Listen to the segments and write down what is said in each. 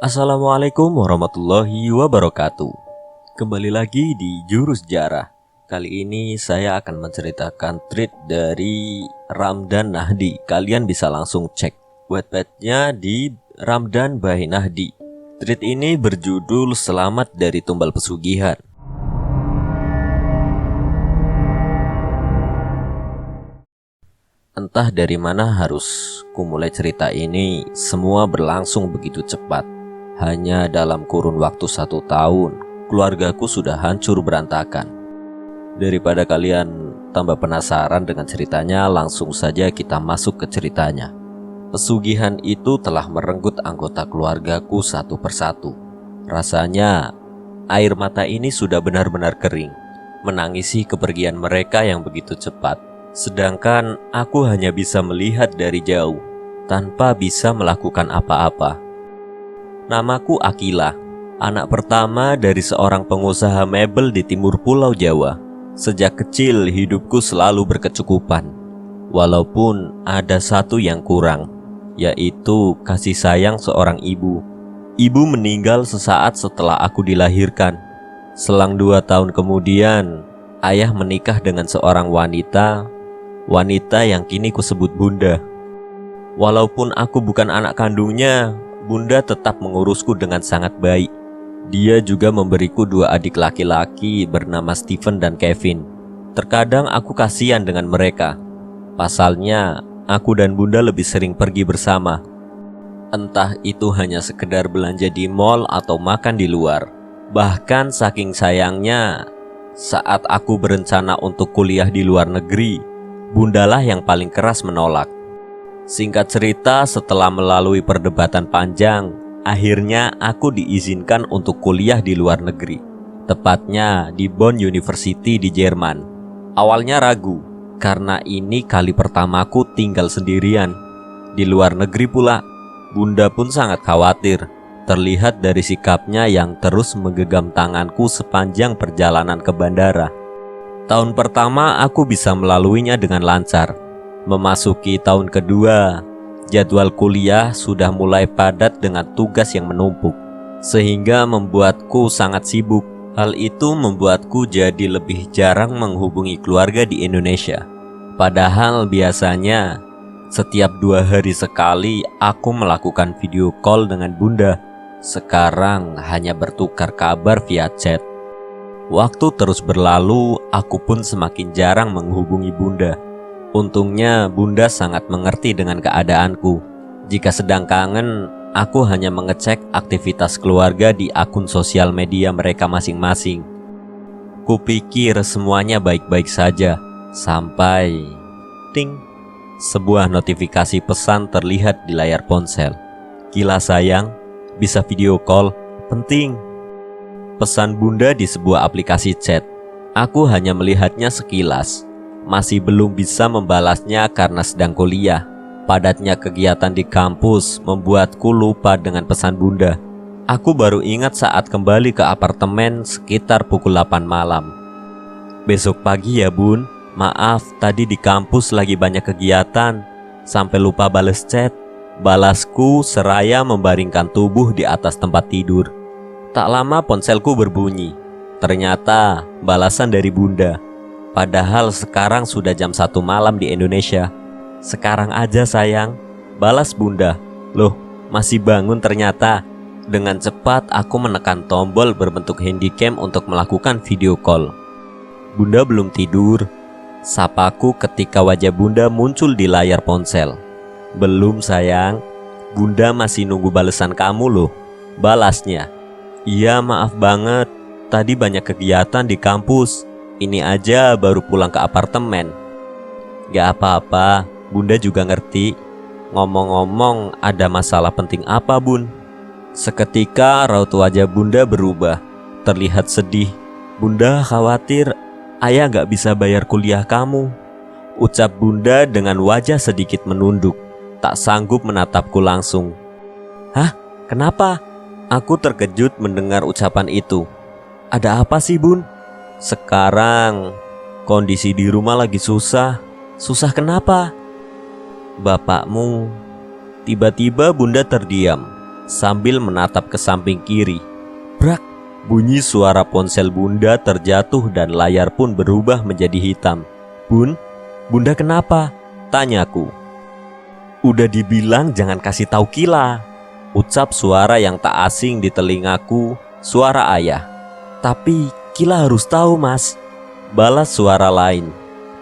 Assalamualaikum warahmatullahi wabarakatuh. Kembali lagi di Jurus Sejarah. Kali ini saya akan menceritakan tweet dari Ramdan Nahdi. Kalian bisa langsung cek websitenya di Ramdan by Nahdi. Tweet ini berjudul Selamat dari Tumbal Pesugihan. Entah dari mana harus kumulai cerita ini, semua berlangsung begitu cepat. Hanya dalam kurun waktu 1 tahun, keluargaku sudah hancur berantakan. Daripada kalian tambah penasaran dengan ceritanya, langsung saja kita masuk ke ceritanya. Pesugihan itu telah merenggut anggota keluargaku satu persatu. Rasanya air mata ini sudah benar-benar kering, menangisi kepergian mereka yang begitu cepat. Sedangkan aku hanya bisa melihat dari jauh, tanpa bisa melakukan apa-apa. Namaku Akila, anak pertama dari seorang pengusaha mebel di timur Pulau Jawa. Sejak kecil hidupku selalu berkecukupan, walaupun ada satu yang kurang, yaitu kasih sayang seorang ibu. Ibu meninggal sesaat setelah aku dilahirkan. Selang 2 tahun kemudian, ayah menikah dengan seorang wanita yang kini kusebut Bunda. Walaupun aku bukan anak kandungnya, Bunda tetap mengurusku dengan sangat baik. Dia juga memberiku 2 adik laki-laki bernama Steven dan Kevin. Terkadang aku kasihan dengan mereka. Pasalnya, aku dan Bunda lebih sering pergi bersama. Entah itu hanya sekedar belanja di mall atau makan di luar. Bahkan saking sayangnya, saat aku berencana untuk kuliah di luar negeri, Bundalah yang paling keras menolak. Singkat cerita, setelah melalui perdebatan panjang, akhirnya aku diizinkan untuk kuliah di luar negeri, tepatnya di Bonn University di Jerman. Awalnya ragu, karena ini kali pertamaku tinggal sendirian di luar negeri pula. Bunda pun sangat khawatir, terlihat dari sikapnya yang terus menggenggam tanganku sepanjang perjalanan ke bandara. Tahun pertama aku bisa melaluinya dengan lancar. Memasuki tahun kedua, jadwal kuliah sudah mulai padat dengan tugas yang menumpuk, sehingga membuatku sangat sibuk. Hal itu membuatku jadi lebih jarang menghubungi keluarga di Indonesia. Padahal biasanya setiap 2 hari sekali aku melakukan video call dengan Bunda. Sekarang hanya bertukar kabar via chat. Waktu terus berlalu, aku pun semakin jarang menghubungi Bunda. Untungnya Bunda sangat mengerti dengan keadaanku. Jika sedang kangen, aku hanya mengecek aktivitas keluarga di akun sosial media mereka masing-masing. Kupikir semuanya baik-baik saja, sampai ting, sebuah notifikasi pesan terlihat di layar ponsel. "Gila sayang, bisa video call, penting." Pesan Bunda di sebuah aplikasi chat. Aku hanya melihatnya sekilas. Masih belum bisa membalasnya karena sedang kuliah. Padatnya kegiatan di kampus membuatku lupa dengan pesan Bunda. Aku baru ingat saat kembali ke apartemen sekitar pukul 8 malam. "Besok pagi ya Bun, maaf tadi di kampus lagi banyak kegiatan, sampai lupa bales chat." Balasku seraya membaringkan tubuh di atas tempat tidur. Tak lama ponselku berbunyi. Ternyata balasan dari Bunda. "Padahal sekarang sudah jam 1 malam di Indonesia." "Sekarang aja sayang," balas Bunda. "Loh, masih bangun ternyata." Dengan cepat aku menekan tombol berbentuk handycam untuk melakukan video call. "Bunda belum tidur," sapaku ketika wajah Bunda muncul di layar ponsel. "Belum sayang, Bunda masih nunggu balasan kamu loh," balasnya. "Iya maaf banget, tadi banyak kegiatan di kampus. Ini aja baru pulang ke apartemen." "Gak apa-apa, Bunda juga ngerti. Ngomong-ngomong, ada masalah penting apa Bun?" Seketika raut wajah Bunda berubah, terlihat sedih. "Bunda khawatir ayah gak bisa bayar kuliah kamu," ucap Bunda dengan wajah sedikit menunduk. Tak sanggup menatapku langsung. "Hah? Kenapa?" Aku terkejut mendengar ucapan itu. "Ada apa sih Bun?" "Sekarang kondisi di rumah lagi susah." "Susah kenapa?" "Bapakmu." Tiba-tiba Bunda terdiam. sambil menatap ke samping kiri. Brak! Bunyi suara ponsel Bunda terjatuh dan layar pun berubah menjadi hitam. Bun, Bunda kenapa? Tanyaku. Udah dibilang jangan kasih tahu Kila, ucap suara yang tak asing di telingaku, suara ayah. Tapi Kila harus tahu mas, balas suara lain.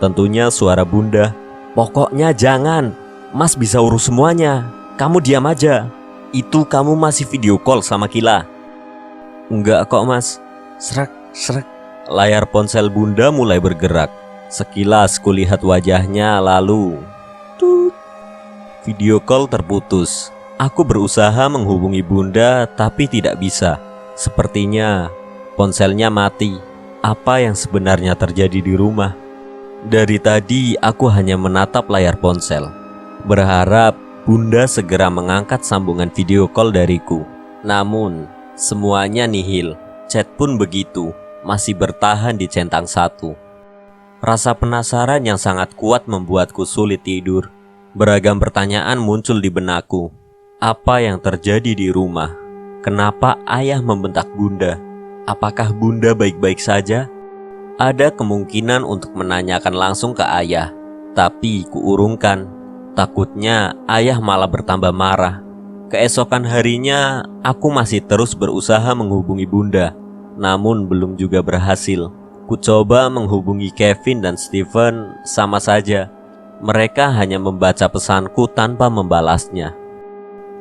Tentunya suara Bunda. Pokoknya jangan, mas bisa urus semuanya. Kamu diam aja. Itu kamu masih video call sama Kila? Enggak kok mas. Srek, srek. Layar ponsel Bunda mulai bergerak. Sekilas kulihat wajahnya lalu tut. Video call terputus. Aku berusaha menghubungi Bunda tapi tidak bisa. Sepertinya ponselnya mati. Apa yang sebenarnya terjadi di rumah? Dari tadi aku hanya menatap layar ponsel, berharap Bunda segera mengangkat sambungan video call dariku. Namun semuanya nihil. Chat pun begitu, masih bertahan di centang satu. Rasa penasaran yang sangat kuat membuatku sulit tidur. Beragam pertanyaan muncul di benakku. Apa yang terjadi di rumah? Kenapa ayah membentak Bunda? Apakah Bunda baik-baik saja? Ada kemungkinan untuk menanyakan langsung ke ayah, tapi kuurungkan. Takutnya ayah malah bertambah marah. Keesokan harinya, aku masih terus berusaha menghubungi Bunda, namun belum juga berhasil. Ku coba menghubungi Kevin dan Steven, sama saja. Mereka hanya membaca pesanku tanpa membalasnya.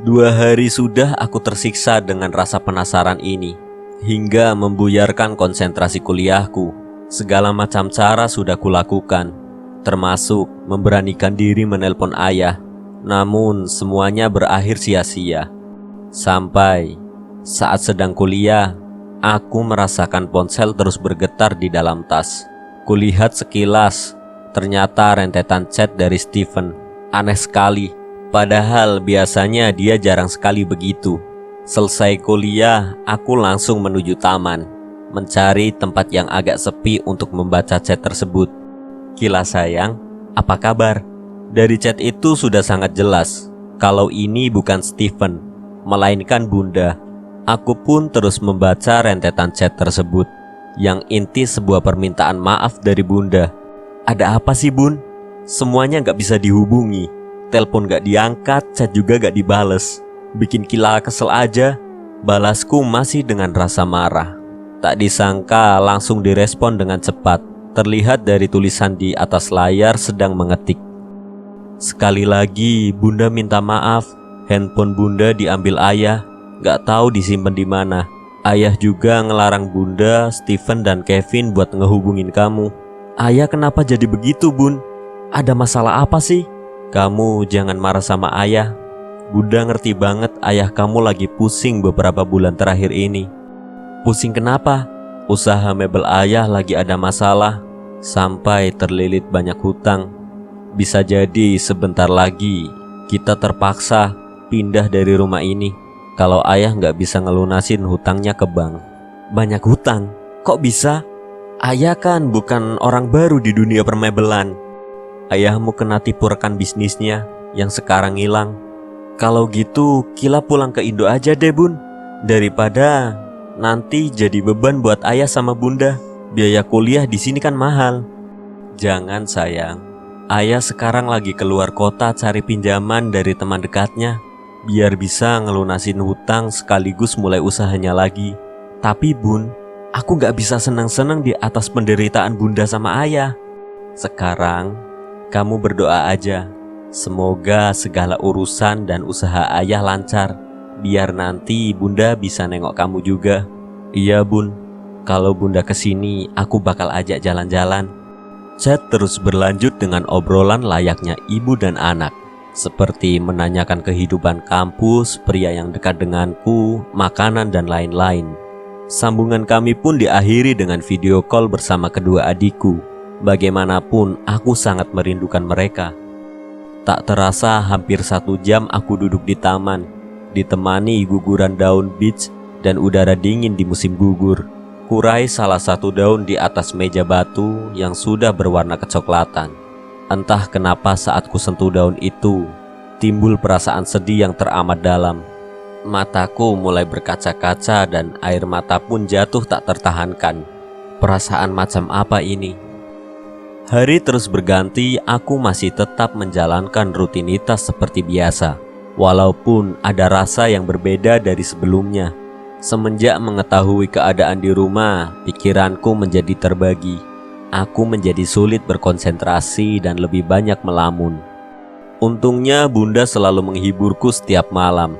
2 hari sudah aku tersiksa dengan rasa penasaran ini, hingga membuyarkan konsentrasi kuliahku. Segala macam cara sudah kulakukan, termasuk memberanikan diri menelpon ayah. Namun semuanya berakhir sia-sia. Sampai saat sedang kuliah, aku merasakan ponsel terus bergetar di dalam tas. Kulihat sekilas, ternyata rentetan chat dari Steven. Aneh sekali, padahal biasanya dia jarang sekali begitu. Selesai kuliah, aku langsung menuju taman, mencari tempat yang agak sepi untuk membaca chat tersebut. Kila sayang, apa kabar? Dari chat itu sudah sangat jelas kalau ini bukan Steven, melainkan Bunda. Aku pun terus membaca rentetan chat tersebut, yang inti sebuah permintaan maaf dari Bunda. Ada apa sih Bun? Semuanya gak bisa dihubungi, telepon gak diangkat, chat juga gak dibales. Bikin Kila kesel aja. Balasku masih dengan rasa marah. Tak disangka langsung direspon dengan cepat. Terlihat dari tulisan di atas layar sedang mengetik. Sekali lagi Bunda minta maaf. Handphone Bunda diambil ayah. Gak tahu disimpan di mana. Ayah juga ngelarang Bunda, Steven dan Kevin buat ngehubungin kamu. Ayah kenapa jadi begitu Bun? Ada masalah apa sih? Kamu jangan marah sama ayah. Bunda ngerti banget ayah kamu lagi pusing beberapa bulan terakhir ini. Pusing kenapa? Usaha mebel ayah lagi ada masalah, sampai terlilit banyak hutang. Bisa jadi sebentar lagi kita terpaksa pindah dari rumah ini kalau ayah nggak bisa ngelunasin hutangnya ke bank. Banyak hutang? Kok bisa? Ayah kan bukan orang baru di dunia permebelan. Ayahmu kena tipu rekan bisnisnya yang sekarang hilang. Kalau gitu Kila pulang ke Indo aja deh Bun, daripada nanti jadi beban buat ayah sama Bunda. Biaya kuliah di sini kan mahal. Jangan sayang, ayah sekarang lagi keluar kota cari pinjaman dari teman dekatnya, biar bisa ngelunasin hutang sekaligus mulai usahanya lagi. Tapi Bun, aku gak bisa senang-senang di atas penderitaan Bunda sama ayah. Sekarang kamu berdoa aja, semoga segala urusan dan usaha ayah lancar, biar nanti Bunda bisa nengok kamu juga. Iya Bun, kalau Bunda kesini aku bakal ajak jalan-jalan. Chat terus berlanjut dengan obrolan layaknya ibu dan anak, seperti menanyakan kehidupan kampus, pria yang dekat denganku, makanan dan lain-lain. Sambungan kami pun diakhiri dengan video call bersama kedua adikku. Bagaimanapun aku sangat merindukan mereka. Tak terasa hampir 1 jam aku duduk di taman, ditemani guguran daun beach dan udara dingin di musim gugur. Kurai salah satu daun di atas meja batu yang sudah berwarna kecoklatan. Entah kenapa saat ku sentuh daun itu, timbul perasaan sedih yang teramat dalam. Mataku mulai berkaca-kaca dan air mata pun jatuh tak tertahankan. Perasaan macam apa ini? Hari terus berganti, aku masih tetap menjalankan rutinitas seperti biasa. Walaupun ada rasa yang berbeda dari sebelumnya. Semenjak mengetahui keadaan di rumah, pikiranku menjadi terbagi. Aku menjadi sulit berkonsentrasi dan lebih banyak melamun. Untungnya Bunda selalu menghiburku setiap malam.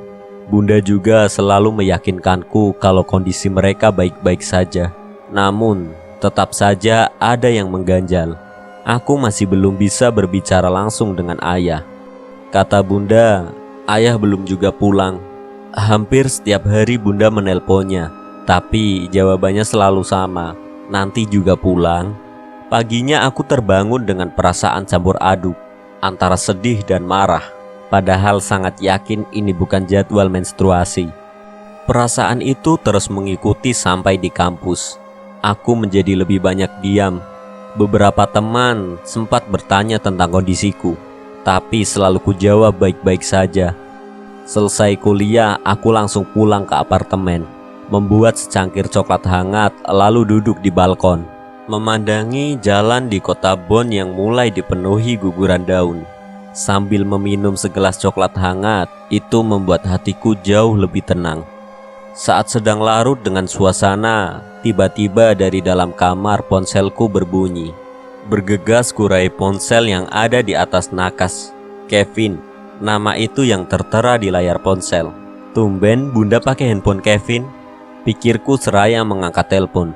Bunda juga selalu meyakinkanku kalau kondisi mereka baik-baik saja. Namun, tetap saja ada yang mengganjal. Aku masih belum bisa berbicara langsung dengan ayah. Kata Bunda, ayah belum juga pulang. Hampir setiap hari Bunda menelponnya, tapi jawabannya selalu sama, nanti juga pulang. Paginya aku terbangun dengan perasaan campur aduk, antara sedih dan marah. Padahal sangat yakin ini bukan jadwal menstruasi. Perasaan itu terus mengikuti sampai di kampus. Aku menjadi lebih banyak diam. Beberapa teman sempat bertanya tentang kondisiku, tapi selalu kujawab baik-baik saja. Selesai kuliah, aku langsung pulang ke apartemen, membuat secangkir coklat hangat, lalu duduk di balkon, memandangi jalan di kota Bonn yang mulai dipenuhi guguran daun. Sambil meminum segelas coklat hangat, itu membuat hatiku jauh lebih tenang. Saat sedang larut dengan suasana, tiba-tiba dari dalam kamar ponselku berbunyi. Bergegas kurai ponsel yang ada di atas nakas. Kevin, nama itu yang tertera di layar ponsel. Tumben Bunda pakai handphone Kevin. Pikirku seraya mengangkat telepon.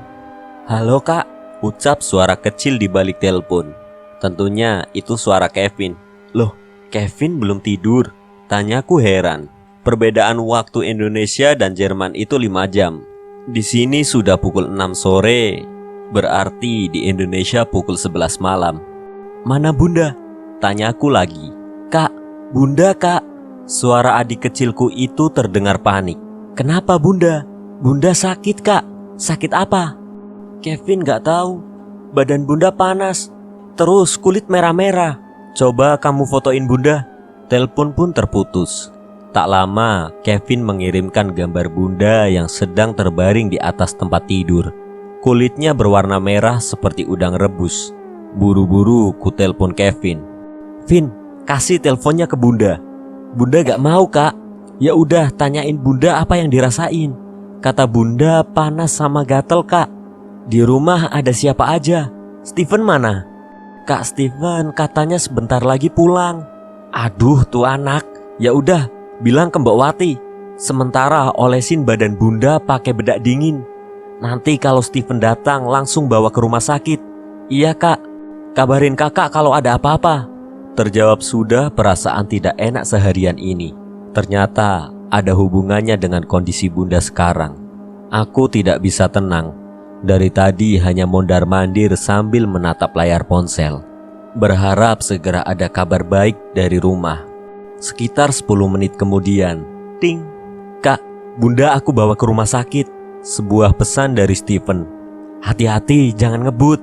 Halo kak, ucap suara kecil di balik telepon. Tentunya itu suara Kevin. Loh, Kevin belum tidur? Tanyaku heran. Perbedaan waktu Indonesia dan Jerman itu 5 jam. Di sini sudah pukul 6 sore. Berarti di Indonesia pukul 11 malam. Mana Bunda? Tanyaku lagi. Kak, Bunda kak. Suara adik kecilku itu terdengar panik. Kenapa Bunda? Bunda sakit kak. Sakit apa? Kevin gak tahu. Badan Bunda panas. Terus kulit merah-merah. Coba kamu fotoin Bunda. Telepon pun terputus. Tak lama, Kevin mengirimkan gambar Bunda yang sedang terbaring di atas tempat tidur. Kulitnya berwarna merah seperti udang rebus. Buru-buru ku telepon Kevin. Vin, kasih teleponnya ke Bunda. Bunda gak mau kak. Ya udah, tanyain Bunda apa yang dirasain. Kata Bunda panas sama gatel kak. Di rumah ada siapa aja? Steven mana? Kak Steven katanya sebentar lagi pulang. Aduh tuh anak. Ya udah, bilang ke Mbak Wati. Sementara olesin badan Bunda pakai bedak dingin. Nanti kalau Steven datang langsung bawa ke rumah sakit. Iya kak. Kabarin kakak kalau ada apa-apa. Terjawab sudah perasaan tidak enak seharian ini. Ternyata ada hubungannya dengan kondisi Bunda sekarang. Aku tidak bisa tenang. Dari tadi hanya mondar-mandir sambil menatap layar ponsel, berharap segera ada kabar baik dari rumah. Sekitar 10 menit kemudian, ting, Kak, Bunda aku bawa ke rumah sakit. Sebuah pesan dari Steven. Hati-hati, jangan ngebut.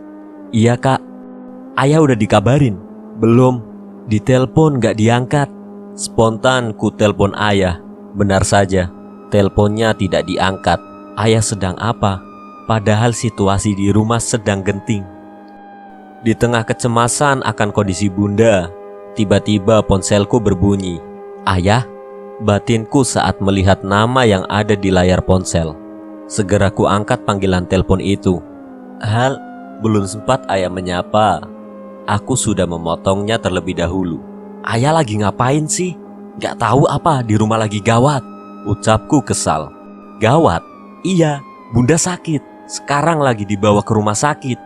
Iya kak. Ayah udah dikabarin? Belum. Ditelepon gak diangkat. Spontan ku telepon ayah. Benar saja, teleponnya tidak diangkat. Ayah sedang apa? Padahal situasi di rumah sedang genting. Di tengah kecemasan akan kondisi Bunda, tiba-tiba ponselku berbunyi. Ayah, batinku saat melihat nama yang ada di layar ponsel. Segera ku angkat panggilan telepon itu. Hal, belum sempat ayah menyapa. Aku sudah memotongnya terlebih dahulu. Ayah lagi ngapain sih? Gak tahu apa di rumah lagi gawat. Ucapku kesal. Gawat? Iya, Bunda sakit. Sekarang lagi dibawa ke rumah sakit.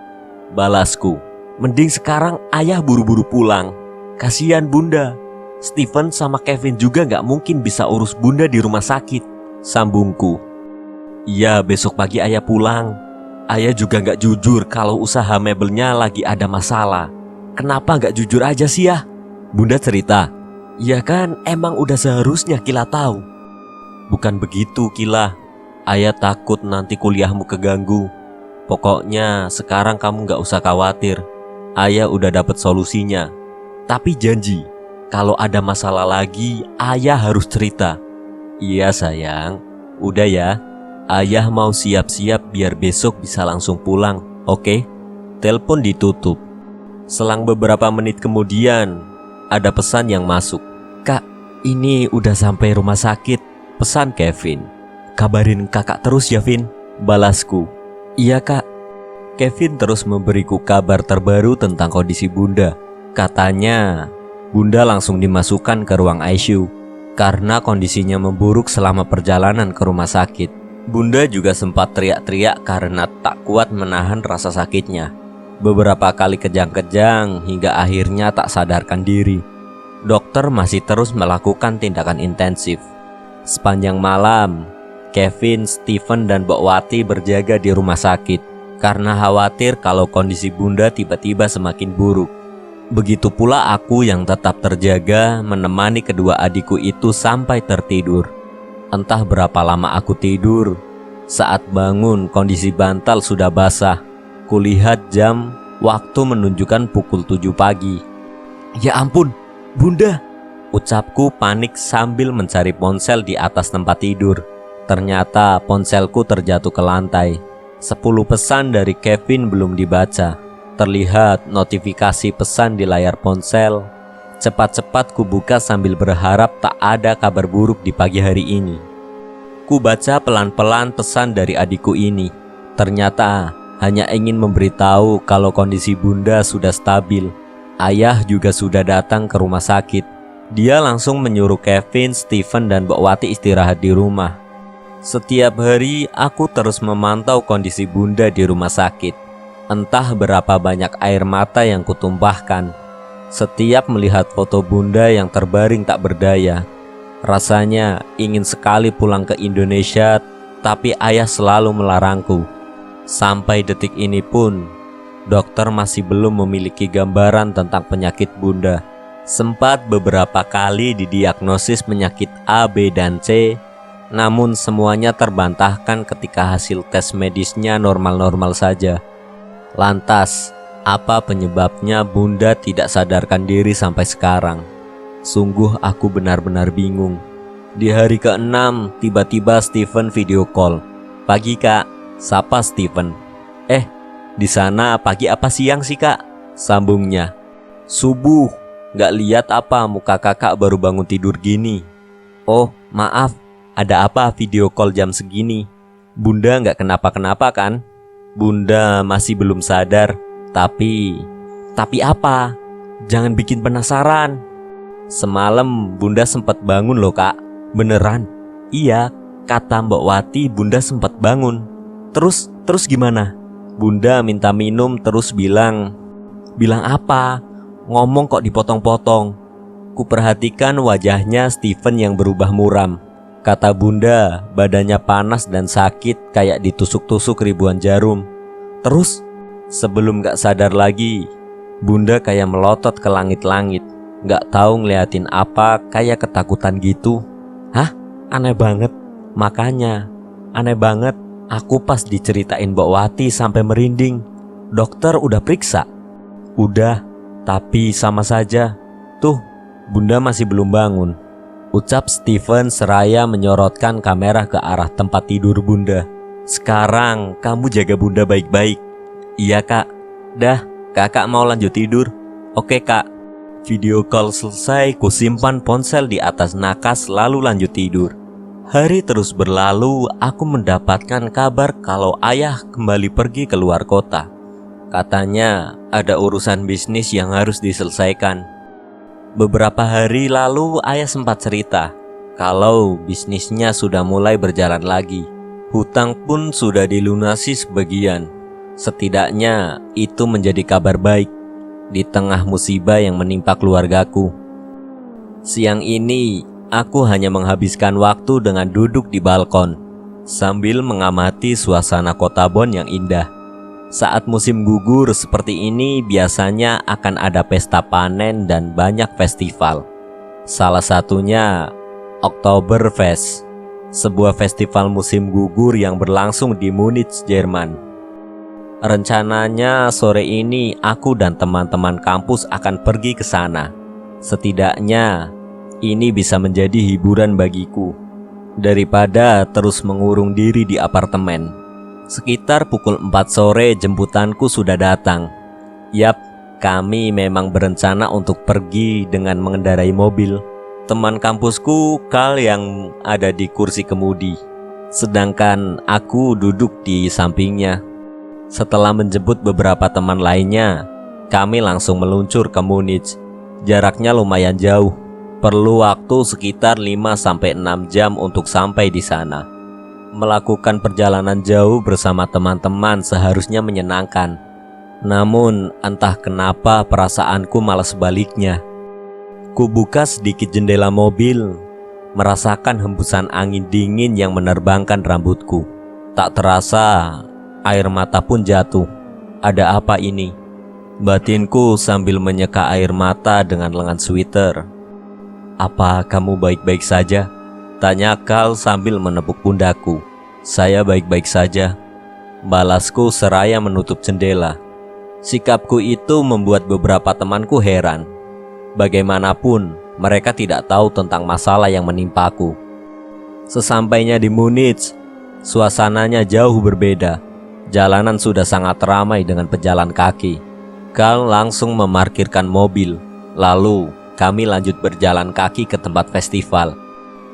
Balasku. Mending sekarang ayah buru-buru pulang. Kasihan Bunda. Steven sama Kevin juga gak mungkin bisa urus Bunda di rumah sakit. Sambungku. Iya, besok pagi ayah pulang. Ayah juga gak jujur kalau usaha mebelnya lagi ada masalah. Kenapa gak jujur aja sih ya? Bunda cerita. Ya kan emang udah seharusnya Kila tahu. Bukan begitu Kila. Ayah takut nanti kuliahmu keganggu. Pokoknya sekarang kamu gak usah khawatir. Ayah udah dapet solusinya. Tapi janji, kalau ada masalah lagi, ayah harus cerita. Iya sayang, udah ya. Ayah mau siap-siap biar besok bisa langsung pulang, oke? Telepon ditutup. Selang beberapa menit kemudian, ada pesan yang masuk. Kak, ini udah sampai rumah sakit. Pesan Kevin. Kabarin kakak terus ya, Vin. Balasku. Iya kak. Kevin terus memberiku kabar terbaru tentang kondisi Bunda. Katanya, Bunda langsung dimasukkan ke ruang ICU karena kondisinya memburuk selama perjalanan ke rumah sakit. Bunda juga sempat teriak-teriak karena tak kuat menahan rasa sakitnya. Beberapa kali kejang-kejang hingga akhirnya tak sadarkan diri. Dokter masih terus melakukan tindakan intensif. Sepanjang malam, Kevin, Steven, dan Mbok Wati berjaga di rumah sakit karena khawatir kalau kondisi Bunda tiba-tiba semakin buruk. Begitu pula aku yang tetap terjaga menemani kedua adikku itu sampai tertidur. Entah berapa lama aku tidur, saat bangun kondisi bantal sudah basah. Kulihat jam, waktu menunjukkan pukul 7 pagi. Ya ampun, Bunda! Ucapku panik sambil mencari ponsel di atas tempat tidur. Ternyata ponselku terjatuh ke lantai. 10 pesan dari Kevin belum dibaca. Terlihat notifikasi pesan di layar ponsel. Cepat-cepat ku buka sambil berharap tak ada kabar buruk di pagi hari ini. Ku baca pelan-pelan pesan dari adikku ini. Ternyata hanya ingin memberitahu kalau kondisi Bunda sudah stabil. Ayah juga sudah datang ke rumah sakit. Dia langsung menyuruh Kevin, Steven, dan Mbok Wati istirahat di rumah. Setiap hari aku terus memantau kondisi Bunda di rumah sakit. Entah berapa banyak air mata yang kutumpahkan setiap melihat foto Bunda yang terbaring tak berdaya. Rasanya ingin sekali pulang ke Indonesia, tapi ayah selalu melarangku. Sampai detik ini pun, dokter masih belum memiliki gambaran tentang penyakit Bunda. Sempat beberapa kali didiagnosis penyakit A, B, dan C, namun semuanya terbantahkan ketika hasil tes medisnya normal-normal saja. Lantas, apa penyebabnya Bunda tidak sadarkan diri sampai sekarang? Sungguh aku benar-benar bingung. Di hari ke-6, tiba-tiba Steven video call. Pagi kak, sapa Steven. Di sana pagi apa siang sih kak? Sambungnya. Subuh, gak lihat apa muka kakak baru bangun tidur gini. Oh maaf, ada apa video call jam segini? Bunda gak kenapa-kenapa kan? Bunda masih belum sadar. Tapi apa? Jangan bikin penasaran. Semalam Bunda sempat bangun loh kak. Beneran? Iya, kata Mbok Wati Bunda sempat bangun. Terus gimana? Bunda minta minum terus bilang apa? Ngomong kok dipotong-potong. Kuperhatikan wajahnya Steven yang berubah muram. Kata Bunda badannya panas dan sakit kayak ditusuk-tusuk ribuan jarum. Terus? Sebelum gak sadar lagi, Bunda kayak melotot ke langit-langit. Gak tahu ngeliatin apa, kayak ketakutan gitu. Hah? Aneh banget. Makanya, aneh banget. Aku pas diceritain Mbok Wati sampai merinding. Dokter udah periksa? Udah, tapi sama saja. Tuh, Bunda masih belum bangun. Ucap Steven seraya menyorotkan kamera ke arah tempat tidur Bunda. Sekarang kamu jaga Bunda baik-baik. Iya kak. Dah, kakak mau lanjut tidur. Oke kak. Video call selesai, ku simpan ponsel di atas nakas lalu lanjut tidur. Hari terus berlalu, aku mendapatkan kabar kalau ayah kembali pergi ke luar kota. Katanya ada urusan bisnis yang harus diselesaikan. Beberapa hari lalu ayah sempat cerita kalau bisnisnya sudah mulai berjalan lagi. Hutang pun sudah dilunasi sebagian. Setidaknya itu menjadi kabar baik di tengah musibah yang menimpa keluargaku. Siang ini aku hanya menghabiskan waktu dengan duduk di balkon sambil mengamati suasana kota Bon yang indah. Saat musim gugur seperti ini biasanya akan ada pesta panen dan banyak festival. Salah satunya Oktoberfest, sebuah festival musim gugur yang berlangsung di Munich, Jerman. Rencananya sore ini aku dan teman-teman kampus akan pergi ke sana. Setidaknya ini bisa menjadi hiburan bagiku. daripada terus mengurung diri di apartemen. Sekitar pukul 4 sore jemputanku sudah datang. Yap, kami memang berencana untuk pergi dengan mengendarai mobil. Teman kampusku Carl yang ada di kursi kemudi, sedangkan aku duduk di sampingnya. Setelah menjemput beberapa teman lainnya, kami langsung meluncur ke Munich. Jaraknya lumayan jauh, perlu waktu sekitar 5-6 jam untuk sampai di sana. Melakukan perjalanan jauh bersama teman-teman seharusnya menyenangkan. Namun entah kenapa perasaanku malah sebaliknya. Ku buka sedikit jendela mobil, merasakan hembusan angin dingin yang menerbangkan rambutku. Tak terasa air mata pun jatuh. Ada apa ini? Batinku sambil menyeka air mata dengan lengan sweater. Apa kamu baik-baik saja? Tanya Carl sambil menepuk pundakku. Saya baik-baik saja, balasku seraya menutup jendela. Sikapku itu membuat beberapa temanku heran. Bagaimanapun, mereka tidak tahu tentang masalah yang menimpaku. Sesampainya di Munich, suasananya jauh berbeda. Jalanan sudah sangat ramai dengan pejalan kaki. Carl langsung memarkirkan mobil. Lalu kami lanjut berjalan kaki ke tempat festival.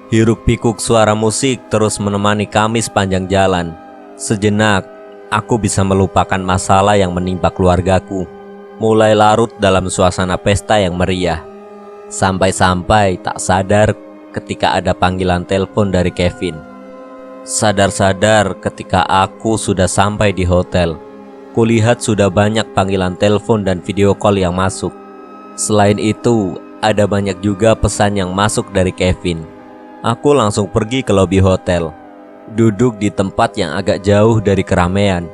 Hiruk pikuk suara musik terus menemani kami sepanjang jalan. Sejenak, aku bisa melupakan masalah yang menimpa keluargaku. Mulai larut dalam suasana pesta yang meriah. Sampai-sampai tak sadar ketika ada panggilan telepon dari Kevin. Sadar-sadar ketika aku sudah sampai di hotel. Kulihat sudah banyak panggilan telepon dan video call yang masuk. Selain itu, ada banyak juga pesan yang masuk dari Kevin. Aku langsung pergi ke lobi hotel, duduk di tempat yang agak jauh dari keramaian.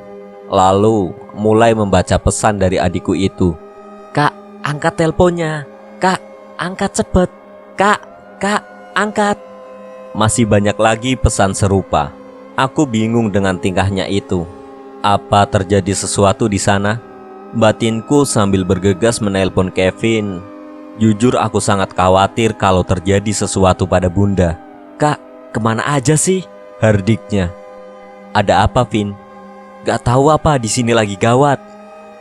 Lalu mulai membaca pesan dari adikku itu. Kak, angkat teleponnya. Kak, angkat cepet. Kak, angkat. Masih banyak lagi pesan serupa. Aku bingung dengan tingkahnya itu. Apa terjadi sesuatu di sana? Batinku sambil bergegas menelpon Kevin. Jujur aku sangat khawatir kalau terjadi sesuatu pada Bunda. Kak, kemana aja sih? Hardiknya. Ada apa, Vin? Gak tahu apa, di sini lagi gawat.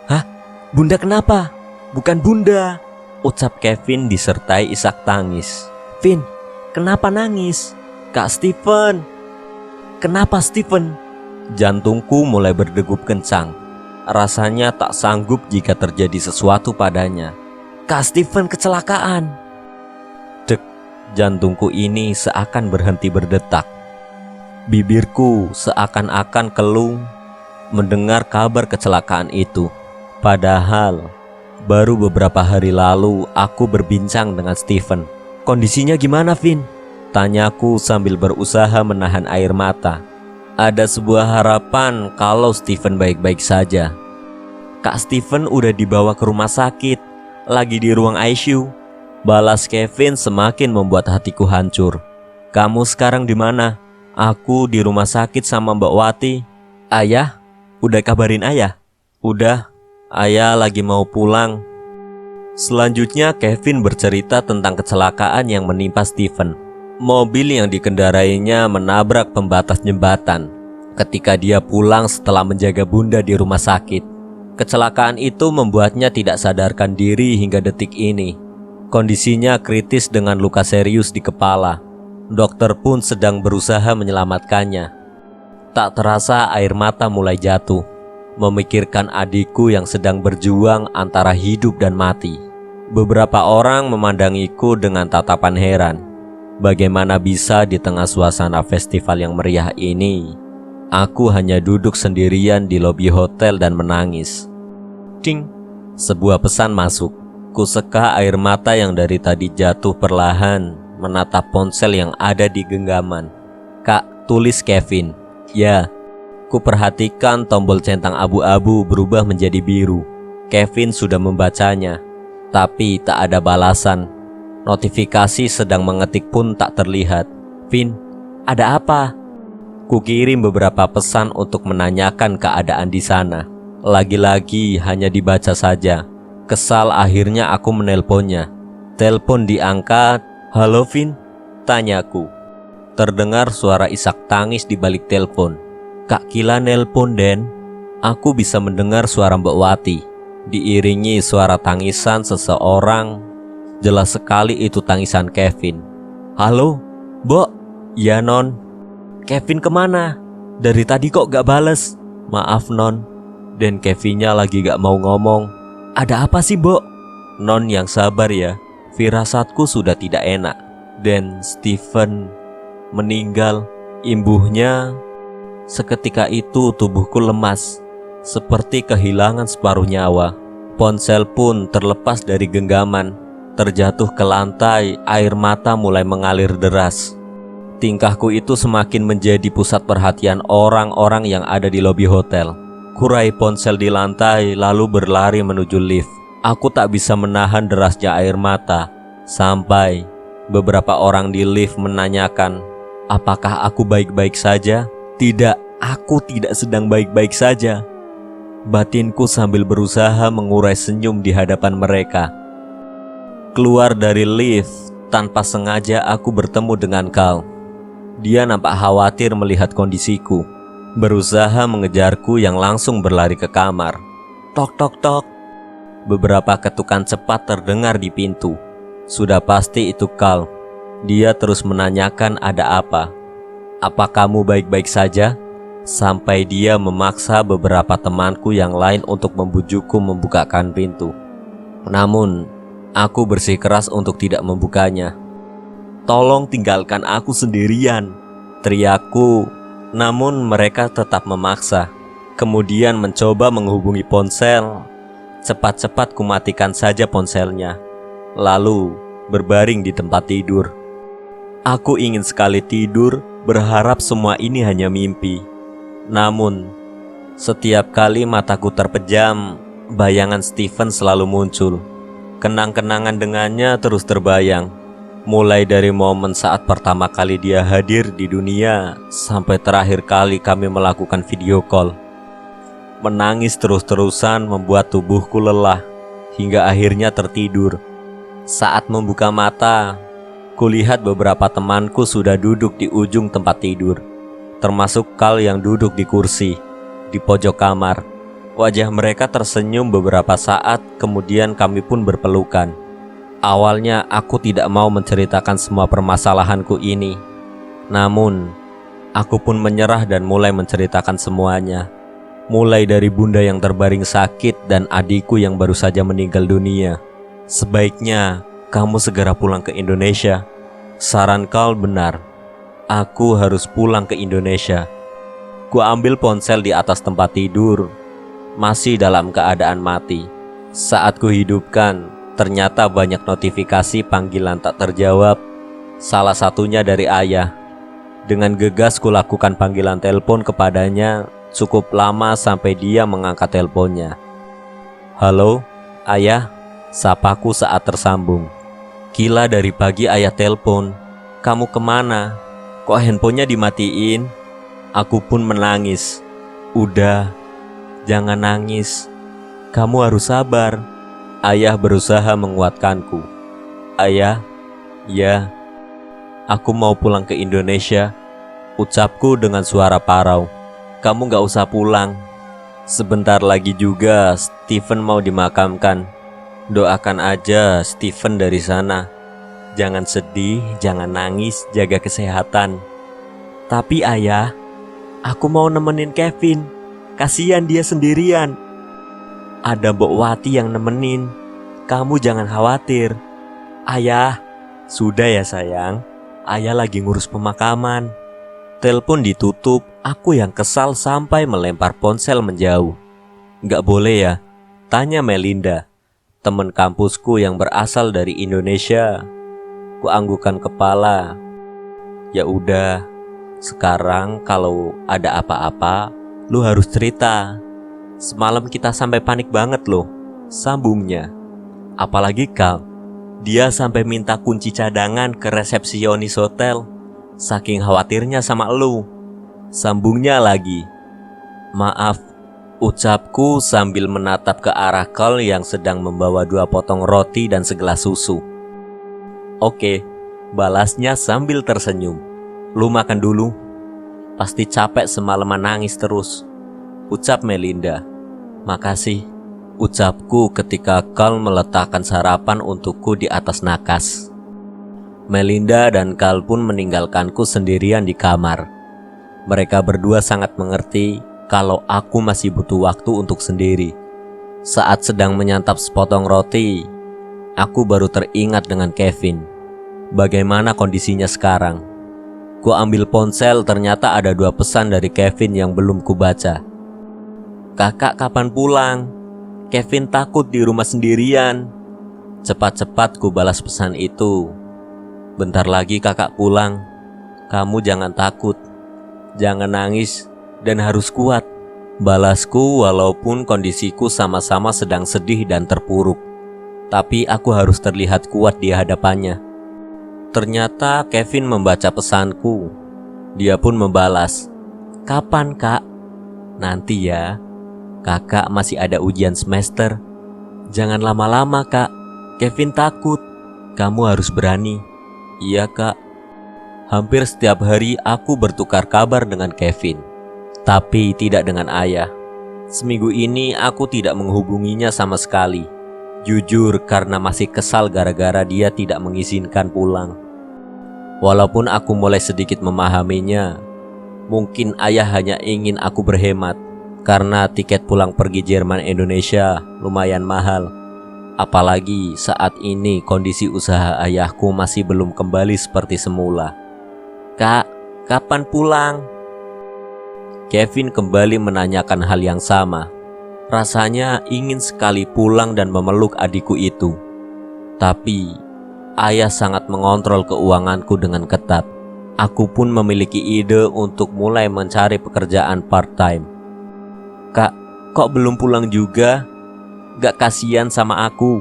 Hah? Bunda kenapa? Bukan Bunda, ucap Kevin disertai isak tangis. Vin, kenapa nangis? Kak Stephen. Kenapa Stephen? Jantungku mulai berdegup kencang. Rasanya tak sanggup jika terjadi sesuatu padanya. Kak Stephen kecelakaan. Dek, jantungku ini seakan berhenti berdetak. Bibirku seakan-akan keluh mendengar kabar kecelakaan itu. Padahal baru beberapa hari lalu aku berbincang dengan Stephen. Kondisinya gimana, Vin? Tanyaku sambil berusaha menahan air mata. Ada sebuah harapan kalau Stephen baik-baik saja. Kak Stephen udah dibawa ke rumah sakit, lagi di ruang ICU. Balas Kevin semakin membuat hatiku hancur. Kamu sekarang di mana? Aku di rumah sakit sama Mbak Wati. Ayah? Udah kabarin ayah? Udah, ayah lagi mau pulang. Selanjutnya Kevin bercerita tentang kecelakaan yang menimpa Stephen. Mobil yang dikendarainya menabrak pembatas jembatan ketika dia pulang setelah menjaga Bunda di rumah sakit. Kecelakaan itu membuatnya tidak sadarkan diri hingga detik ini. Kondisinya kritis dengan luka serius di kepala. Dokter pun sedang berusaha menyelamatkannya. Tak terasa air mata mulai jatuh, memikirkan adikku yang sedang berjuang antara hidup dan mati. Beberapa orang memandangiku dengan tatapan heran. Bagaimana bisa di tengah suasana festival yang meriah ini, aku hanya duduk sendirian di lobi hotel dan menangis. Ding, sebuah pesan masuk. Kuseka air mata yang dari tadi jatuh perlahan menatap ponsel yang ada di genggaman. Kak, tulis Kevin. Ya, ku perhatikan tombol centang abu-abu berubah menjadi biru. Kevin sudah membacanya, tapi tak ada balasan. Notifikasi sedang mengetik pun tak terlihat. Vin, ada apa? Kukirim beberapa pesan untuk menanyakan keadaan di sana. Lagi-lagi hanya dibaca saja. Kesal akhirnya aku menelponnya. Telepon diangkat. Halo Vin? Tanyaku. Terdengar suara isak tangis di balik telepon. "Kak Kila nelpon, Den." Aku bisa mendengar suara Mbak Wati, diiringi suara tangisan seseorang. Jelas sekali itu tangisan Kevin. "Halo, Mbok?" "Ya, Non." "Kevin kemana? Dari tadi kok gak bales?" "Maaf, Non." Dan Kevinnya lagi gak mau ngomong. "Ada apa sih, Mbok?" "Non yang sabar ya, firasatku sudah tidak enak. Dan Stephen meninggal." Imbuhnya, seketika itu tubuhku lemas, seperti kehilangan separuh nyawa. Ponsel pun terlepas dari genggaman, terjatuh ke lantai, air mata mulai mengalir deras. Tingkahku itu semakin menjadi pusat perhatian orang-orang yang ada di lobi hotel. Kurai ponsel di lantai lalu berlari menuju lift. Aku tak bisa menahan derasnya air mata, sampai beberapa orang di lift menanyakan, apakah aku baik-baik saja? Tidak, aku tidak sedang baik-baik saja. Batinku sambil berusaha mengurai senyum di hadapan mereka. Keluar dari lift, tanpa sengaja aku bertemu dengan Carl. Dia nampak khawatir melihat kondisiku, berusaha mengejarku yang langsung berlari ke kamar. Tok tok tok. Beberapa ketukan cepat terdengar di pintu. Sudah pasti itu Carl. Dia terus menanyakan ada apa. "Apa kamu baik-baik saja?" Sampai dia memaksa beberapa temanku yang lain untuk membujukku membukakan pintu. Namun, aku bersikeras untuk tidak membukanya. "Tolong tinggalkan aku sendirian," teriakku. Namun mereka tetap memaksa. Kemudian mencoba menghubungi ponsel. Cepat-cepat kumatikan saja ponselnya, lalu berbaring di tempat tidur. Aku ingin sekali tidur, berharap semua ini hanya mimpi. Namun, setiap kali mataku terpejam, bayangan Stephen selalu muncul. Kenang-kenangan dengannya terus terbayang, mulai dari momen saat pertama kali dia hadir di dunia sampai terakhir kali kami melakukan video call. Menangis terus-terusan membuat tubuhku lelah, hingga akhirnya tertidur. Saat membuka mata, kulihat beberapa temanku sudah duduk di ujung tempat tidur, termasuk Carl yang duduk di kursi di pojok kamar. Wajah mereka tersenyum beberapa saat, kemudian kami pun berpelukan. Awalnya aku tidak mau menceritakan semua permasalahanku ini. Namun, aku pun menyerah dan mulai menceritakan semuanya. Mulai dari bunda yang terbaring sakit dan adikku yang baru saja meninggal dunia. "Sebaiknya kamu segera pulang ke Indonesia." Saran Carl benar. Aku harus pulang ke Indonesia. Ku ambil ponsel di atas tempat tidur, masih dalam keadaan mati. Saat ku hidupkan, ternyata banyak notifikasi panggilan tak terjawab. Salah satunya dari ayah. Dengan gegas kulakukan panggilan telepon kepadanya. Cukup lama sampai dia mengangkat teleponnya. "Halo, Ayah," sapaku saat tersambung. "Gila, dari pagi ayah telepon. Kamu kemana? Kok handphonenya dimatiin?" Aku pun menangis. "Udah, jangan nangis. Kamu harus sabar." Ayah berusaha menguatkanku. "Ayah, ya, aku mau pulang ke Indonesia," ucapku dengan suara parau. "Kamu gak usah pulang. Sebentar lagi juga Stephen mau dimakamkan. Doakan aja Stephen dari sana. Jangan sedih, jangan nangis, jaga kesehatan." "Tapi ayah, aku mau nemenin Kevin. Kasihan dia sendirian." "Ada Mbok Wati yang nemenin. Kamu jangan khawatir." "Ayah." "Sudah ya sayang, ayah lagi ngurus pemakaman." Telepon ditutup. Aku yang kesal sampai melempar ponsel menjauh. "Gak boleh ya?" tanya Melinda, teman kampusku yang berasal dari Indonesia. Kuanggukan kepala. "Ya udah, sekarang kalau ada apa-apa, lu harus cerita. Semalam kita sampai panik banget loh," sambungnya. "Apalagi Carl, dia sampai minta kunci cadangan ke resepsionis hotel, saking khawatirnya sama lu," sambungnya lagi. "Maaf," ucapku sambil menatap ke arah Carl yang sedang membawa 2 potong roti dan segelas susu. "Oke," balasnya sambil tersenyum. lu makan dulu. Pasti capek semalaman nangis terus, ucap Melinda. Makasih, ucapku ketika Carl meletakkan sarapan untukku di atas nakas. Melinda dan Carl pun meninggalkanku sendirian di kamar. Mereka berdua sangat mengerti kalau aku masih butuh waktu untuk sendiri. Saat sedang menyantap sepotong roti, aku baru teringat dengan Kevin. Bagaimana kondisinya sekarang? Ku ambil ponsel, ternyata ada 2 pesan dari Kevin yang belum kubaca. Kakak kapan pulang? Kevin takut di rumah sendirian. Cepat-cepat ku balas pesan itu. Bentar lagi kakak pulang. Kamu jangan takut, jangan nangis, dan harus kuat. Balasku walaupun kondisiku sama-sama sedang sedih dan terpuruk. Tapi aku harus terlihat kuat di hadapannya. Ternyata Kevin membaca pesanku. Dia pun membalas, "Kapan kak?" "Nanti ya, kakak masih ada ujian semester. Jangan lama-lama kak, Kevin takut. Kamu harus berani." "Iya kak." Hampir setiap hari aku bertukar kabar dengan Kevin, tapi tidak dengan ayah. Seminggu ini aku tidak menghubunginya sama sekali. Jujur karena masih kesal gara-gara dia tidak mengizinkan pulang. Walaupun aku mulai sedikit memahaminya, mungkin ayah hanya ingin aku berhemat, karena tiket pulang pergi Jerman Indonesia lumayan mahal. Apalagi saat ini kondisi usaha ayahku masih belum kembali seperti semula. "Kak, kapan pulang?" Kevin kembali menanyakan hal yang sama. Rasanya ingin sekali pulang dan memeluk adikku itu. Tapi ayah sangat mengontrol keuanganku dengan ketat. Aku pun memiliki ide untuk mulai mencari pekerjaan part-time. "Kak, kok belum pulang juga? Gak kasihan sama aku.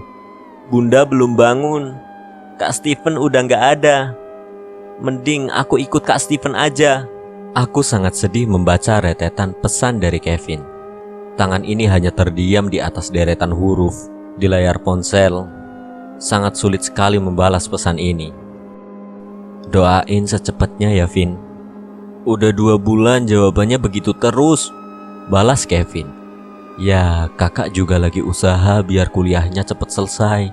Bunda belum bangun. Kak Steven udah gak ada. Mending aku ikut Kak Steven aja." Aku sangat sedih membaca rentetan pesan dari Kevin. Tangan ini hanya terdiam di atas deretan huruf di layar ponsel. Sangat sulit sekali membalas pesan ini. "Doain secepatnya ya Vin." "Udah 2 bulan jawabannya begitu terus," balas Kevin. "Ya, kakak juga lagi usaha biar kuliahnya cepat selesai."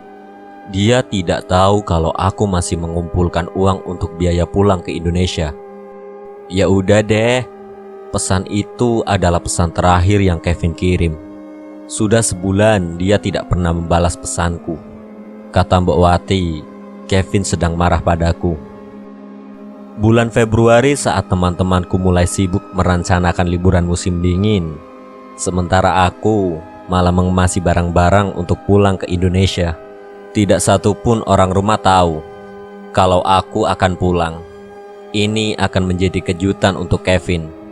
Dia tidak tahu kalau aku masih mengumpulkan uang untuk biaya pulang ke Indonesia. Ya udah deh. Pesan itu adalah pesan terakhir yang Kevin kirim. Sudah sebulan dia tidak pernah membalas pesanku. Kata Mbok Wati, Kevin sedang marah padaku. Bulan Februari saat teman-temanku mulai sibuk merencanakan liburan musim dingin, sementara aku malah mengemasi barang-barang untuk pulang ke Indonesia. Tidak satu pun orang rumah tahu kalau aku akan pulang. Ini akan menjadi kejutan untuk Kevin.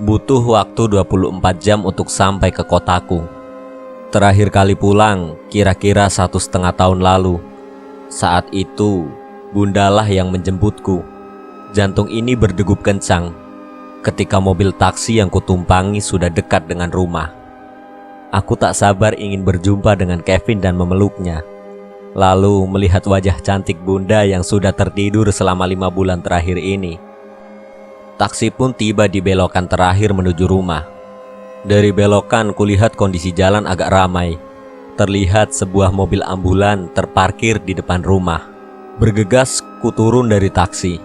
Butuh waktu 24 jam untuk sampai ke kotaku. Terakhir kali pulang kira-kira 1,5 tahun lalu. Saat itu bundalah yang menjemputku. Jantung ini berdegup kencang ketika mobil taksi yang kutumpangi sudah dekat dengan rumah. Aku tak sabar ingin berjumpa dengan Kevin dan memeluknya. Lalu melihat wajah cantik bunda yang sudah tertidur selama 5 bulan terakhir ini. Taksi pun tiba di belokan terakhir menuju rumah. Dari belokan kulihat kondisi jalan agak ramai. Terlihat sebuah mobil ambulan terparkir di depan rumah. Bergegas ku turun dari taksi.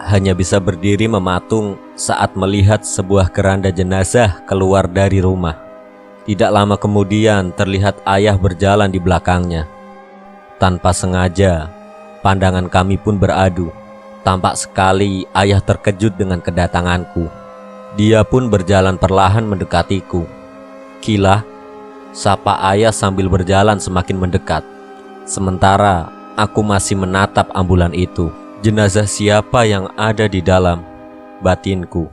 Hanya bisa berdiri mematung saat melihat sebuah keranda jenazah keluar dari rumah. Tidak lama kemudian terlihat ayah berjalan di belakangnya. Tanpa sengaja, pandangan kami pun beradu. Tampak sekali ayah terkejut dengan kedatanganku. Dia pun berjalan perlahan mendekatiku. Kilah, sapa ayah sambil berjalan semakin mendekat. Sementara aku masih menatap ambulan itu. Jenazah siapa yang ada di dalam? Batinku.